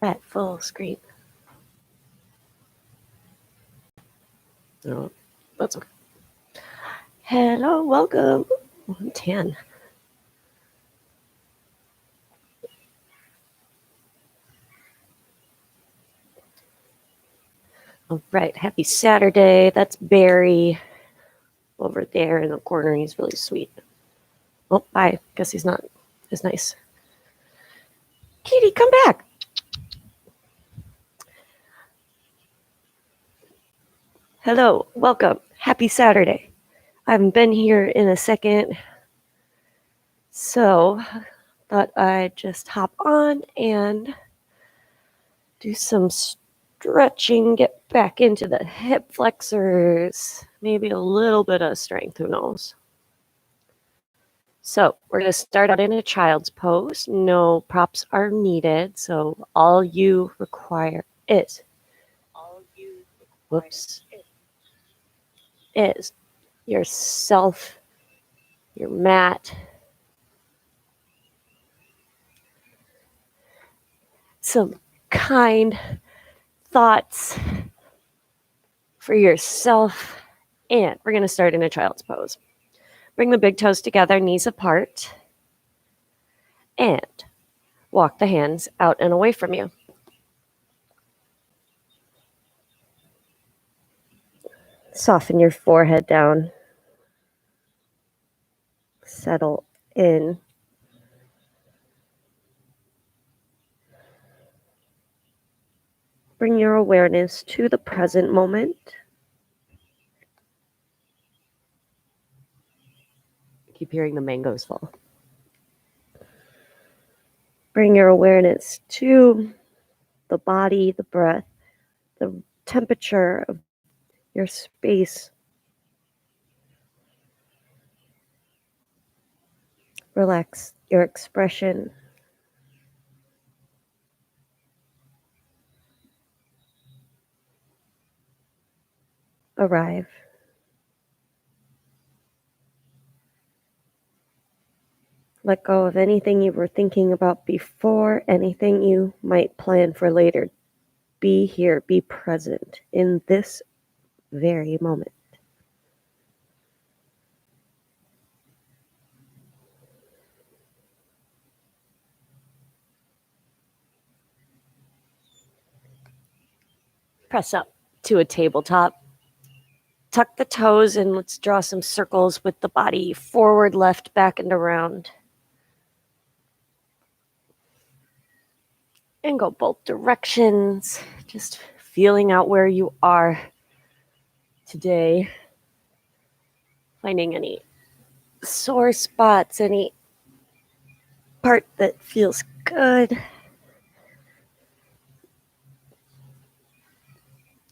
at full screen. No, that's okay. Hello, welcome. I'm tan. All right, happy Saturday. That's Barry over there in the corner. He's really sweet. Oh, bye. Guess he's not as nice. Kitty, come back. Hello, welcome. Happy Saturday. I haven't been here in a second, so thought I'd just hop on and do some stretching, get back into the hip flexors, maybe a little bit of strength, who knows. So we're going to start out in a child's pose. No props are needed, so all you require is yourself, your mat, some kind thoughts for yourself, and we're going to start in a child's pose. Bring the big toes together, knees apart, and walk the hands out and away from you. Soften your forehead down. Settle in. Bring your awareness to the present moment. Keep hearing the mangoes fall. Bring your awareness to the body, the breath, the temperature of your space. Relax your expression. Arrive. Let go of anything you were thinking about before, anything you might plan for later. Be here, be present in this very moment. Press up to a tabletop. Tuck the toes and let's draw some circles with the body. Forward, left, back, and around. And go both directions. Just feeling out where you are today. Finding any sore spots, any part that feels good.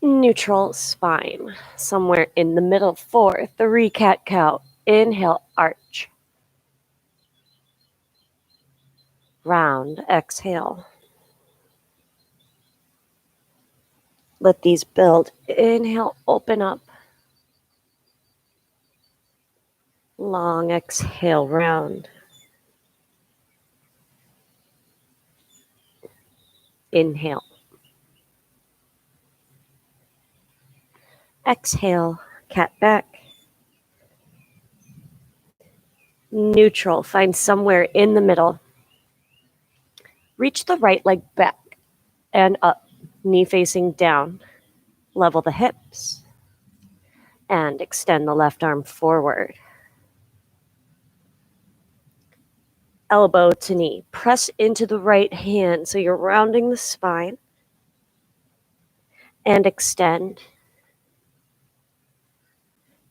Neutral spine, somewhere in the middle. 4, 3 cat-cow. Inhale, arch. Round, exhale. Let these build. Inhale, open up. Long exhale, round. Inhale. Exhale, cat back. Neutral, find somewhere in the middle. Reach the right leg back and up, knee facing down. Level the hips and extend the left arm forward. Elbow to knee. Press into the right hand so you're rounding the spine and extend.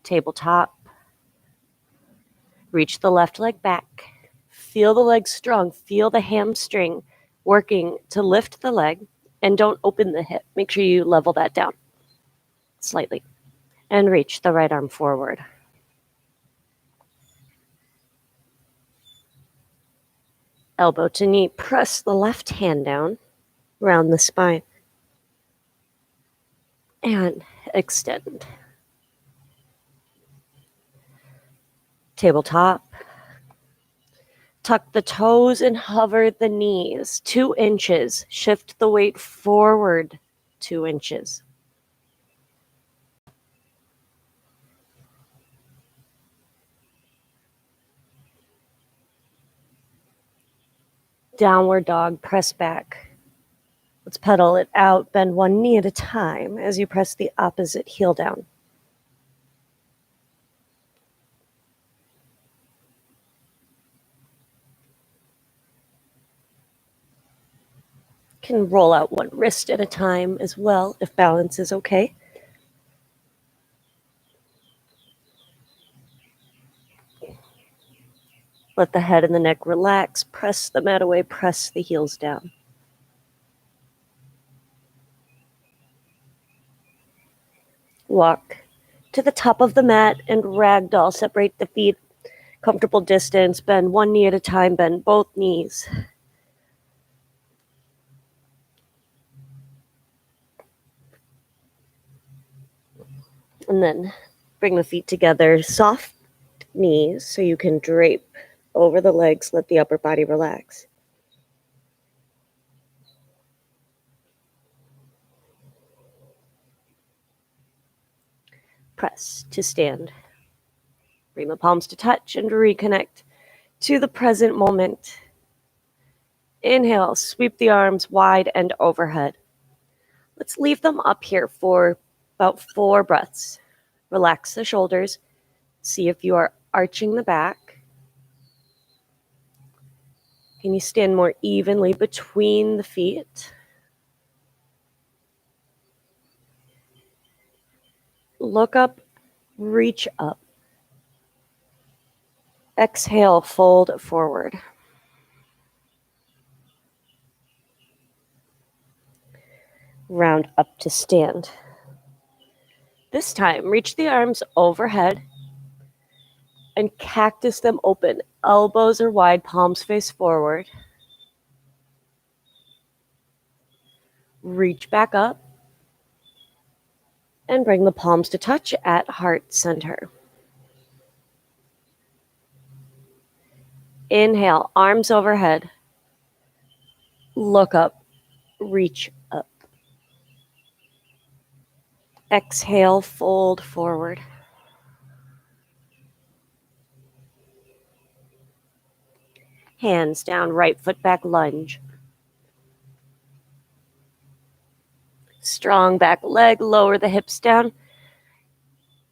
Tabletop. Reach the left leg back. Feel the leg strong. Feel the hamstring working to lift the leg, and don't open the hip. Make sure you level that down slightly and reach the right arm forward. Elbow to knee. Press the left hand down, round the spine, and extend. Tabletop. Tuck the toes and hover the knees 2 inches. Shift the weight forward 2 inches. Downward dog, press back. Let's pedal it out. Bend one knee at a time as you press the opposite heel down. Can roll out one wrist at a time as well if balance is okay. Let the head and the neck relax. Press the mat away. Press the heels down. Walk to the top of the mat and ragdoll. Separate the feet. Comfortable distance. Bend one knee at a time. Bend both knees. And then bring the feet together. Soft knees so you can drape over the legs. Let the upper body relax. Press to stand. Bring the palms to touch and reconnect to the present moment. Inhale, sweep the arms wide and overhead. Let's leave them up here for about 4 breaths. Relax the shoulders. See if you are arching the back. Can you stand more evenly between the feet? Look up, reach up. Exhale, fold forward. Round up to stand. This time, reach the arms overhead and cactus them open. Elbows are wide, palms face forward. Reach back up and bring the palms to touch at heart center. Inhale, arms overhead. Look up, reach up. Exhale, fold forward. Hands down, right foot back, lunge. Strong back leg, lower the hips down.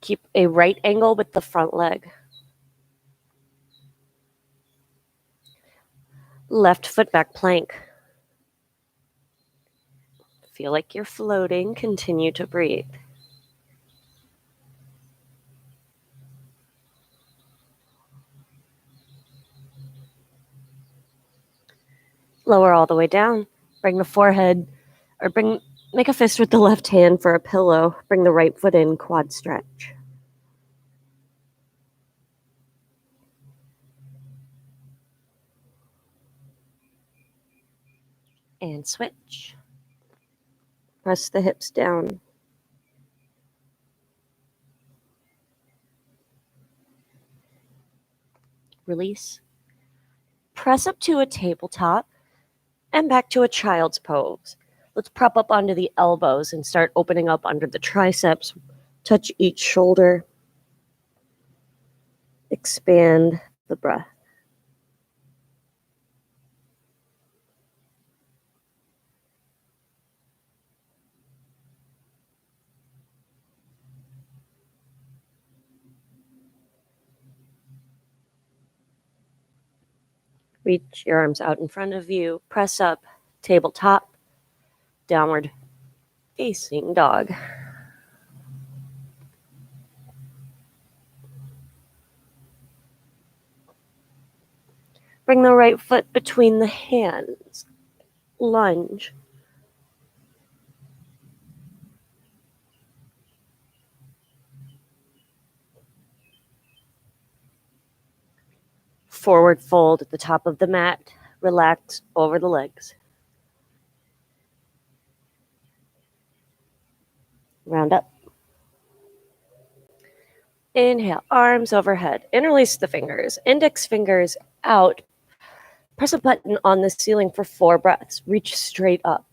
Keep a right angle with the front leg. Left foot back plank. Feel like you're floating. Continue to breathe. Lower all the way down. Bring the forehead, or make a fist with the left hand for a pillow. Bring the right foot in, quad stretch. And switch. Press the hips down. Release. Press up to a tabletop and back to a child's pose. Let's prop up onto the elbows and start opening up under the triceps. Touch each shoulder. Expand the breath. Reach your arms out in front of you. Press up, tabletop, downward facing dog. Bring the right foot between the hands. Lunge. Forward fold at the top of the mat. Relax over the legs. Round up. Inhale, arms overhead. Interlace the fingers. Index fingers out. Press a button on the ceiling for 4 breaths. Reach straight up.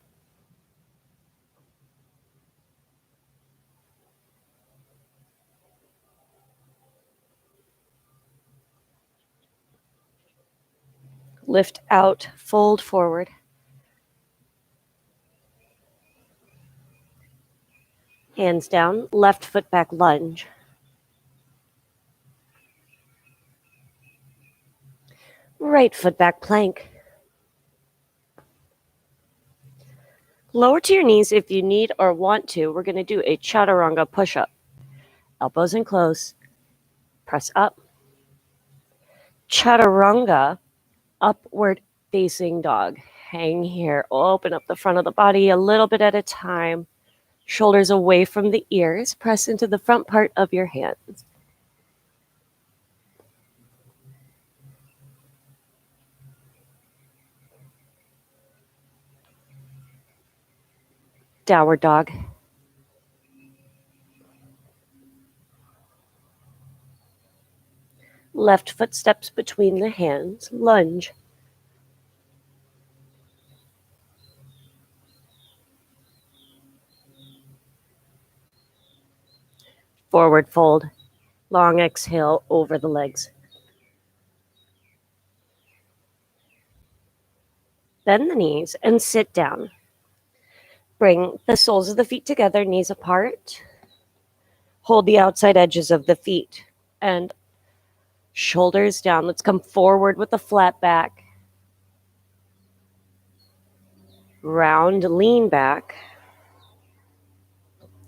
Lift out, fold forward. Hands down, left foot back lunge. Right foot back plank. Lower to your knees if you need or want to. We're going to do a chaturanga push-up. Elbows in close. Press up. Chaturanga, upward facing dog. Hang here. Open up the front of the body a little bit at a time. Shoulders away from the ears. Press into the front part of your hands. Downward dog. Left foot steps between the hands. Lunge. Forward fold. Long exhale over the legs. Bend the knees and sit down. Bring the soles of the feet together, knees apart. Hold the outside edges of the feet and shoulders down. Let's come forward with a flat back. Round, lean back.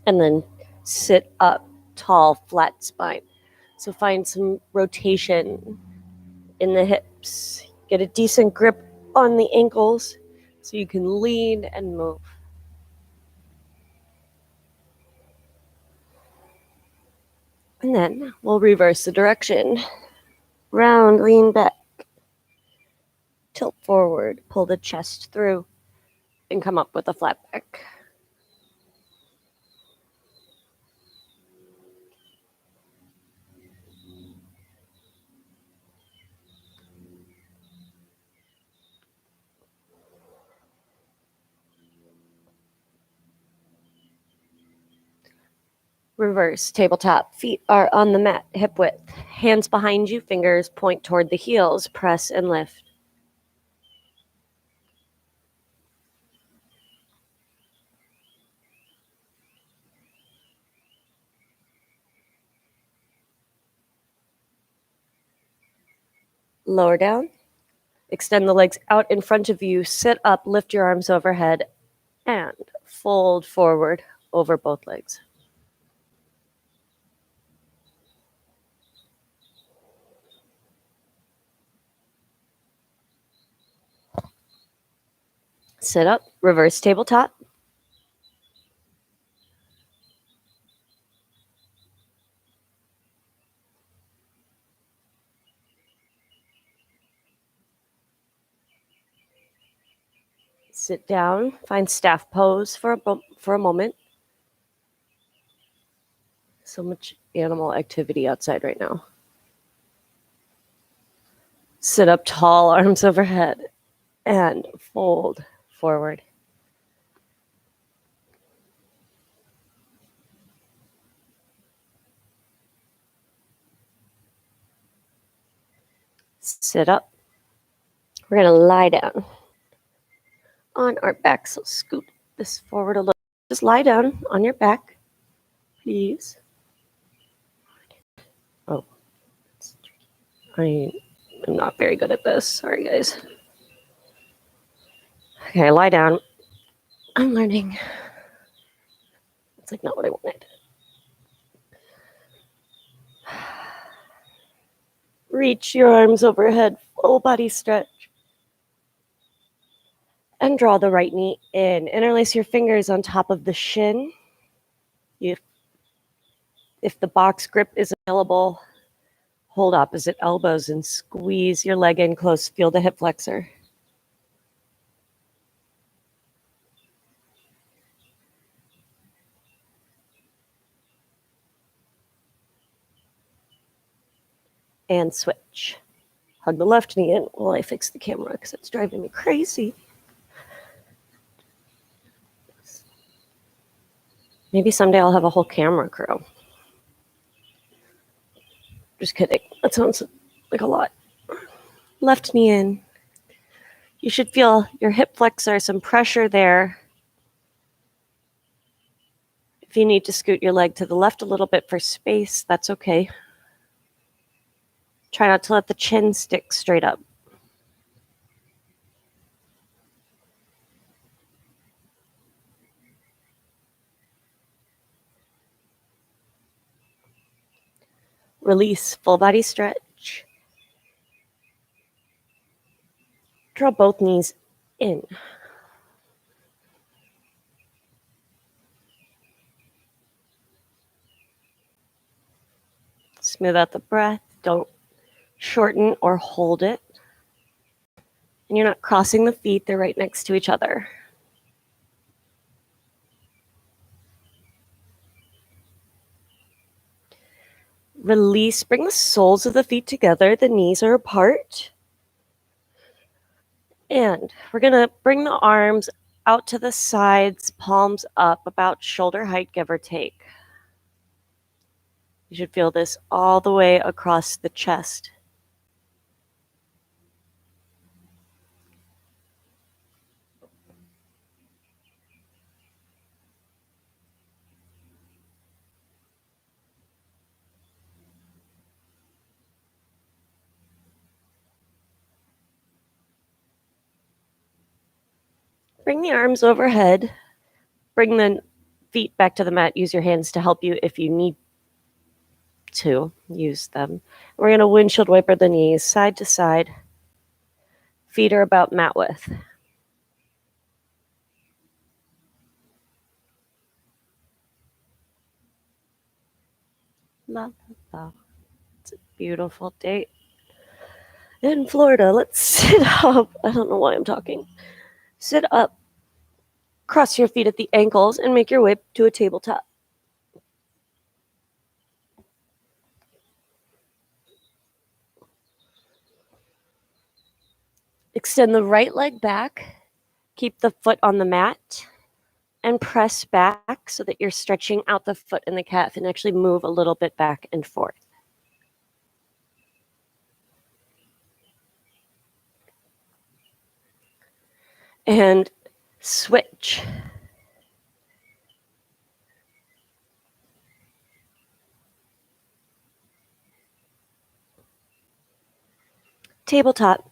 And then sit up, tall, flat spine. So find some rotation in the hips. Get a decent grip on the ankles so you can lean and move. And then we'll reverse the direction. Round, lean back. Tilt forward, pull the chest through, and come up with a flat back. Reverse tabletop. Feet are on the mat, hip width. Hands behind you, fingers point toward the heels. Press and lift. Lower down. Extend the legs out in front of you. Sit up, lift your arms overhead, and fold forward over both legs. Sit up, reverse tabletop. Sit down, find staff pose for a moment. So much animal activity outside right now. Sit up tall, arms overhead, and fold forward. Sit up. We're going to lie down on our back. So scoot this forward a little. Just lie down on your back, please. Oh, I am not very good at this. Sorry, guys. Okay, lie down. I'm learning. It's like not what I wanted. Reach your arms overhead, full body stretch. And draw the right knee in. Interlace your fingers on top of the shin. If the box grip is available, hold opposite elbows and squeeze your leg in close. Feel the hip flexor. And switch. Hug the left knee in while I fix the camera because it's driving me crazy. Maybe someday I'll have a whole camera crew. Just kidding. That sounds like a lot. Left knee in. You should feel your hip flexor, some pressure there. If you need to scoot your leg to the left a little bit for space, that's okay. Try not to let the chin stick straight up. Release, full body stretch. Draw both knees in. Smooth out the breath. Don't shorten or hold it. And you're not crossing the feet, they're right next to each other. Release, bring the soles of the feet together, the knees are apart. And we're gonna bring the arms out to the sides, palms up, about shoulder height, give or take. You should feel this all the way across the chest. Bring the arms overhead. Bring the feet back to the mat. Use your hands to help you if you need to use them. We're going to windshield wiper the knees side to side. Feet are about mat width. La, la, la. It's a beautiful day in Florida. Let's sit up. I don't know why I'm talking. Sit up. Cross your feet at the ankles and make your way to a tabletop. Extend the right leg back. Keep the foot on the mat and press back so that you're stretching out the foot and the calf and actually move a little bit back and forth. And switch. Tabletop.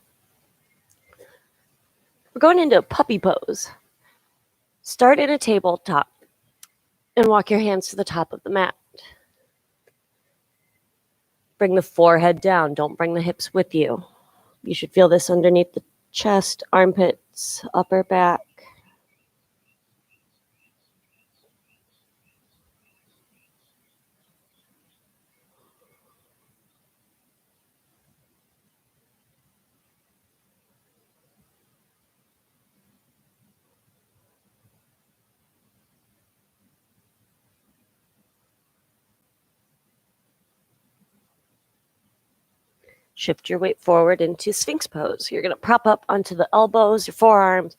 We're going into a puppy pose. Start in a tabletop and walk your hands to the top of the mat. Bring the forehead down. Don't bring the hips with you. You should feel this underneath the chest, armpits, upper back. Shift your weight forward into Sphinx pose. You're going to prop up onto the elbows, your forearms.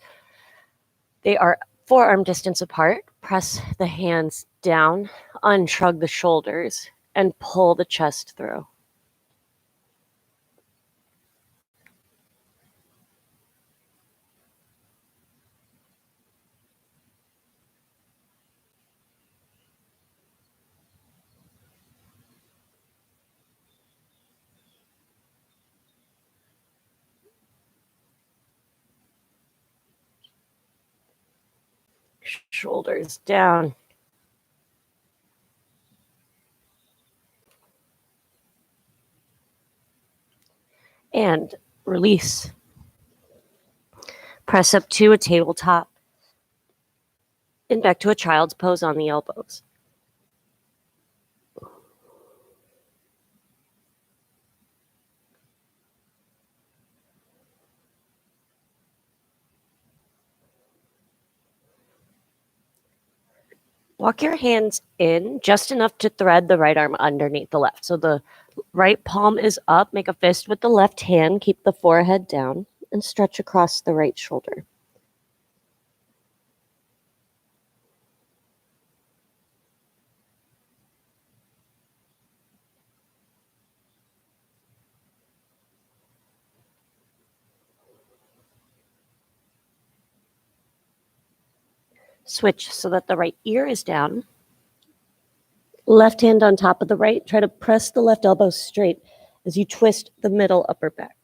They are forearm distance apart. Press the hands down, unshrug the shoulders, and pull the chest through. Shoulders down. And release. Press up to a tabletop and back to a child's pose on the elbows. Walk your hands in just enough to thread the right arm underneath the left. So the right palm is up. Make a fist with the left hand. Keep the forehead down and stretch across the right shoulder. Switch so that the right ear is down. Left hand on top of the right. Try to press the left elbow straight as you twist the middle upper back.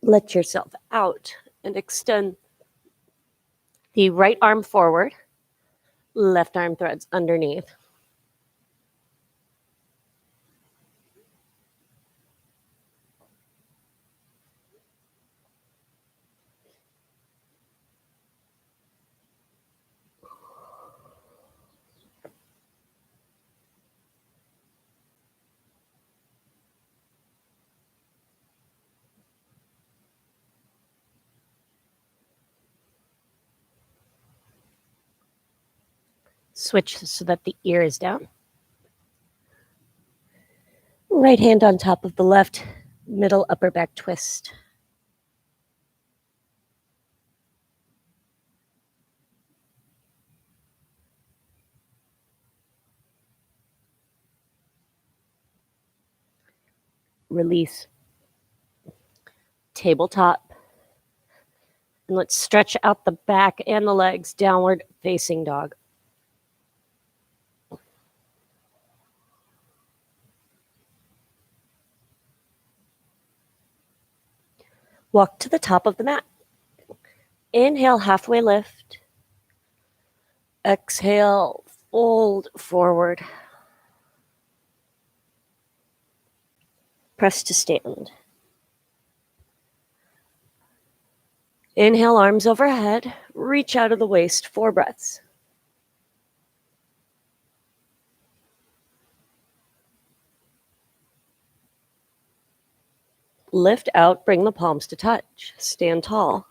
Let yourself out and extend the right arm forward. Left arm threads underneath. Switch so that the ear is down. Right hand on top of the left, middle upper back twist. Release. Tabletop. And let's stretch out the back and the legs, downward facing dog. Walk to the top of the mat. Inhale, halfway lift. Exhale, fold forward. Press to stand. Inhale, arms overhead. Reach out of the waist, 4 breaths. Lift out, bring the palms to touch. Stand tall.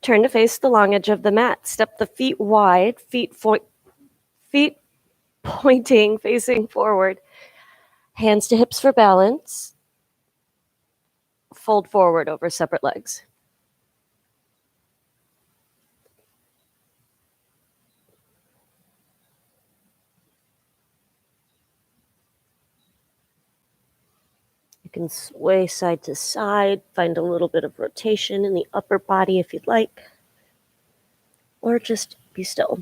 Turn to face the long edge of the mat. Step the feet wide, feet pointing, facing forward. Hands to hips for balance. Fold forward over separate legs. You can sway side to side, find a little bit of rotation in the upper body if you'd like, or just be still.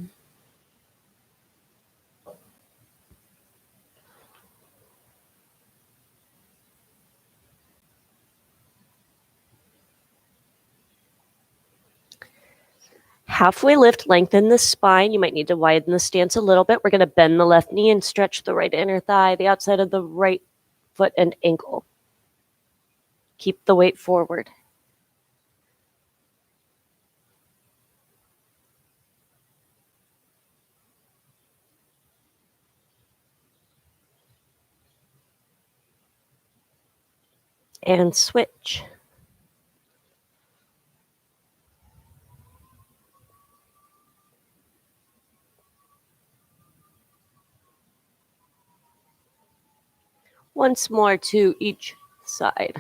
Halfway lift, lengthen the spine. You might need to widen the stance a little bit. We're going to bend the left knee and stretch the right inner thigh, the outside of the right foot and ankle. Keep the weight forward. And switch. Once more to each side.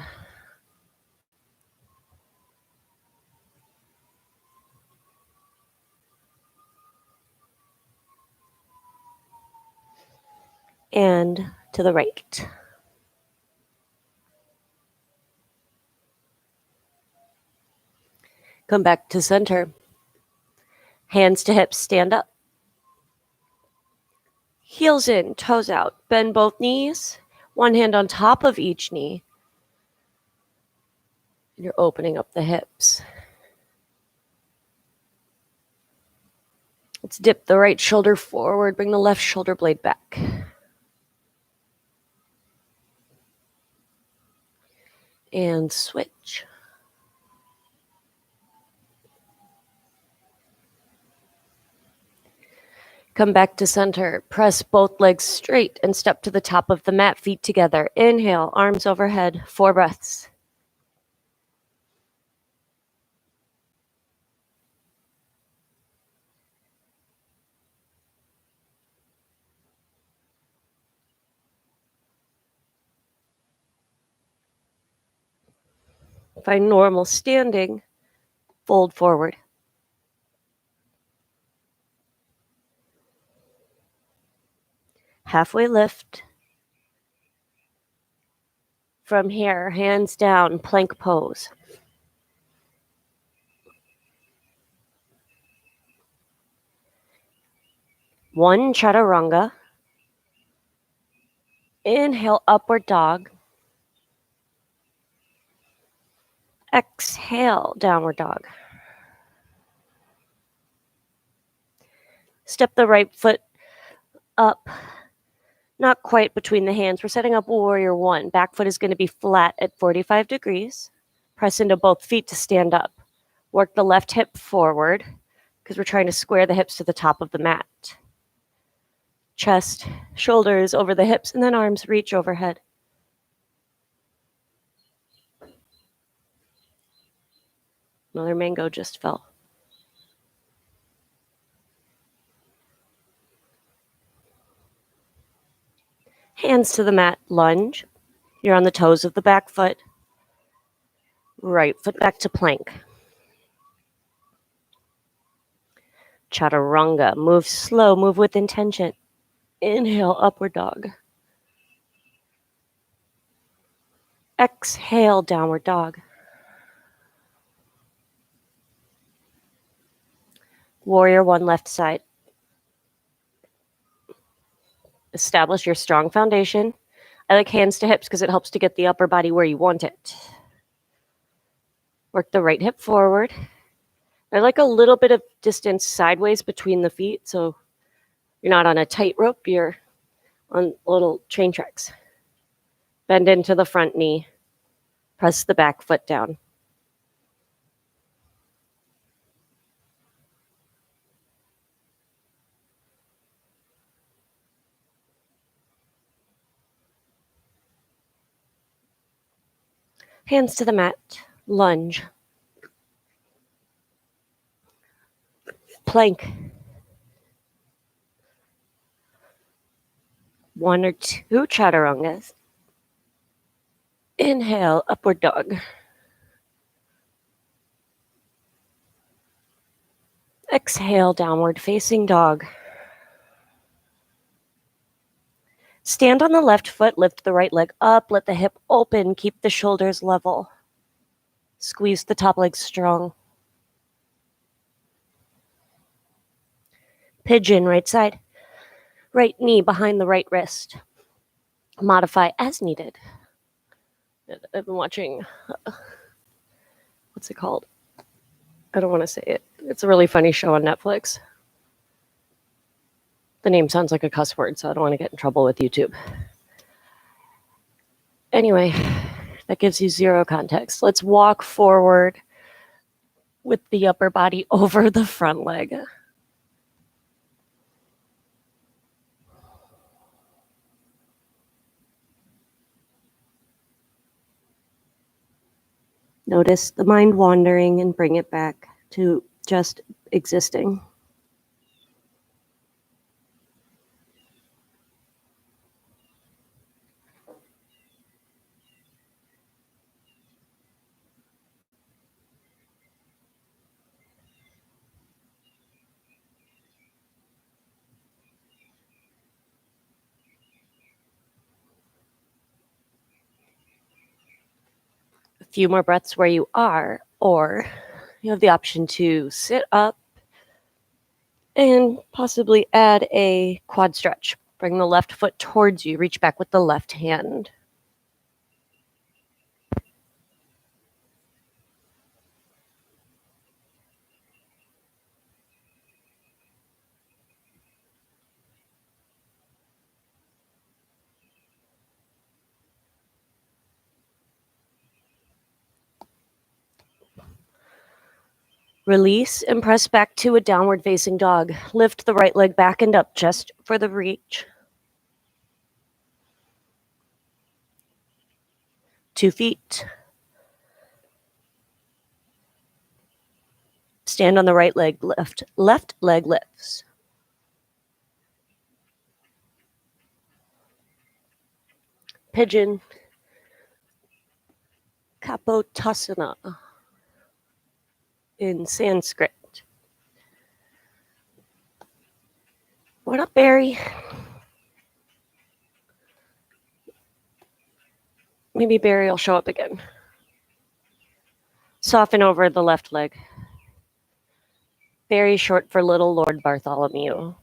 And to the right. Come back to center. Hands to hips, stand up. Heels in, toes out. Bend both knees. One hand on top of each knee. You're opening up the hips. Let's dip the right shoulder forward. Bring the left shoulder blade back. And switch. Come back to center. Press both legs straight and step to the top of the mat, feet together. Inhale, arms overhead, 4 breaths. Find normal standing, fold forward. Halfway lift. From here, hands down, plank pose. One chaturanga. Inhale, upward dog. Exhale, downward dog. Step the right foot up, not quite between the hands. We're setting up warrior 1. Back foot is going to be flat at 45 degrees. Press into both feet to stand up. Work the left hip forward because we're trying to square the hips to the top of the mat. Chest, shoulders over the hips, and then arms reach overhead. Another mango just fell. Hands to the mat, lunge. You're on the toes of the back foot. Right foot back to plank. Chaturanga. Move slow, move with intention. Inhale, upward dog. Exhale, downward dog. Warrior 1, left side. Establish your strong foundation. I like hands to hips because it helps to get the upper body where you want it. Work the right hip forward. I like a little bit of distance sideways between the feet, so you're not on a tightrope, you're on little train tracks. Bend into the front knee. Press the back foot down. Hands to the mat. Lunge. Plank. 1 or 2 chaturangas. Inhale, upward dog. Exhale, downward facing dog. Stand on the left foot, lift the right leg up, let the hip open, keep the shoulders level. Squeeze the top leg strong. Pigeon, right side. Right knee behind the right wrist. Modify as needed. I've been watching, what's it called? I don't want to say it. It's a really funny show on Netflix. The name sounds like a cuss word, so I don't want to get in trouble with YouTube. Anyway, that gives you 0 context. Let's walk forward with the upper body over the front leg. Notice the mind wandering and bring it back to just existing. A few more breaths where you are, or you have the option to sit up and possibly add a quad stretch. Bring the left foot towards you, reach back with the left hand. Release and press back to a downward facing dog. Lift the right leg back and up just for the reach. 2 feet. Stand on the right leg, left leg lifts. Pigeon. Kapotasana in Sanskrit. What up, Barry? Maybe Barry will show up again. Soften over the left leg. Barry short for Little Lord Bartholomew.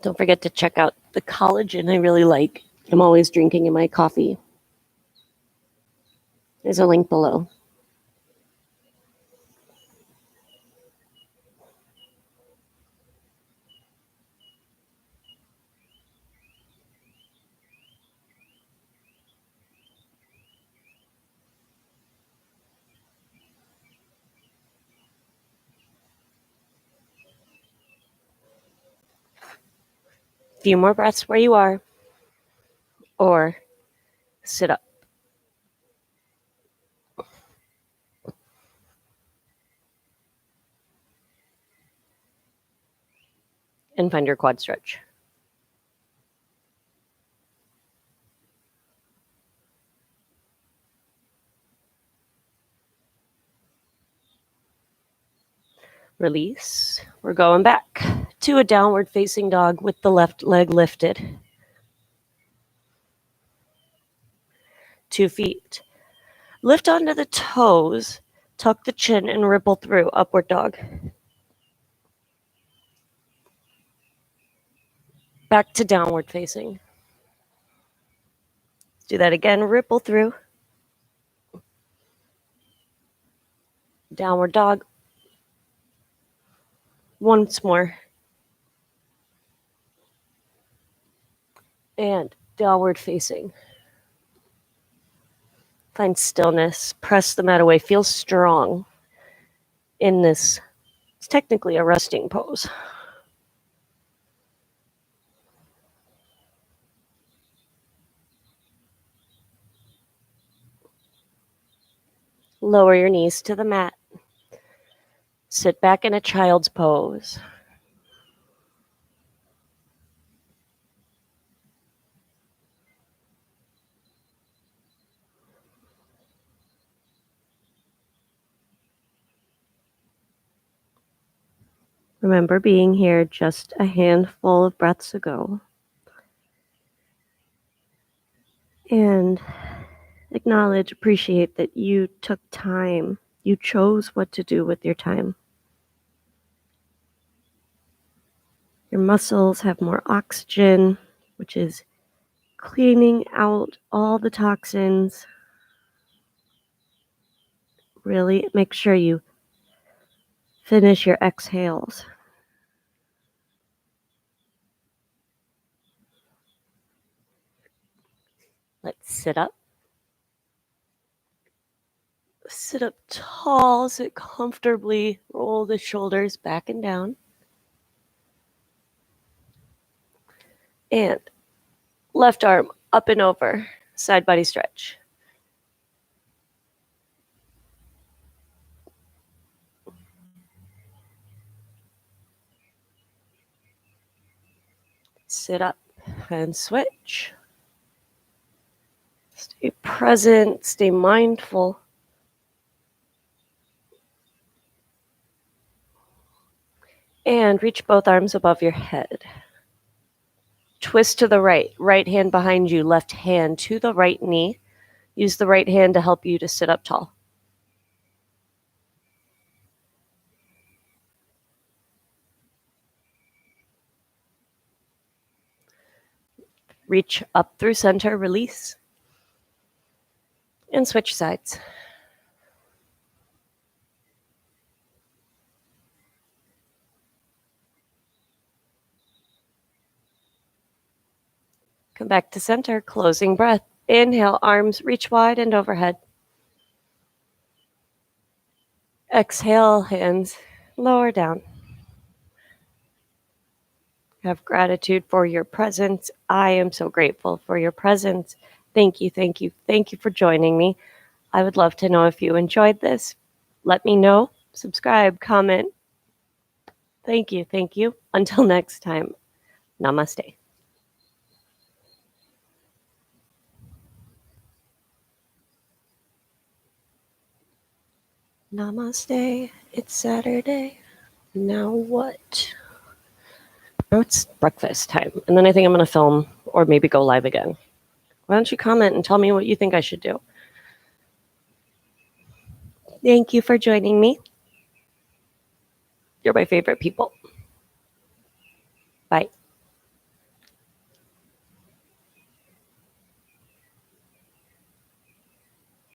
Don't forget to check out the collagen I really like. I'm always drinking in my coffee. There's a link below. Few more breaths where you are, or sit up. And find your quad stretch. Release. We're going back to a downward facing dog with the left leg lifted. 2 feet. Lift onto the toes, tuck the chin, and ripple through upward dog. Back to downward facing. Do that again, ripple through. Downward dog. Once more. And downward facing. Find stillness. Press the mat away. Feel strong in this. It's technically a resting pose. Lower your knees to the mat. Sit back in a child's pose. Remember being here just a handful of breaths ago. And acknowledge, appreciate that you took time. You chose what to do with your time. Your muscles have more oxygen, which is cleaning out all the toxins. Really make sure you finish your exhales. Let's sit up. Sit up tall, sit comfortably, roll the shoulders back and down. And left arm up and over, side body stretch. Sit up and switch. Stay present, stay mindful. And reach both arms above your head. Twist to the right, right hand behind you, left hand to the right knee. Use the right hand to help you to sit up tall. Reach up through center, release. And switch sides. Come back to center, closing breath. Inhale, arms reach wide and overhead. Exhale, hands lower down. Have gratitude for your presence. I am so grateful for your presence. Thank you, thank you, thank you for joining me. I would love to know if you enjoyed this. Let me know. Subscribe, comment. Thank you, thank you. Until next time, namaste. Namaste. It's Saturday. Now what? Now it's breakfast time. And then I think I'm going to film or maybe go live again. Why don't you comment and tell me what you think I should do? Thank you for joining me. You're my favorite people. Bye.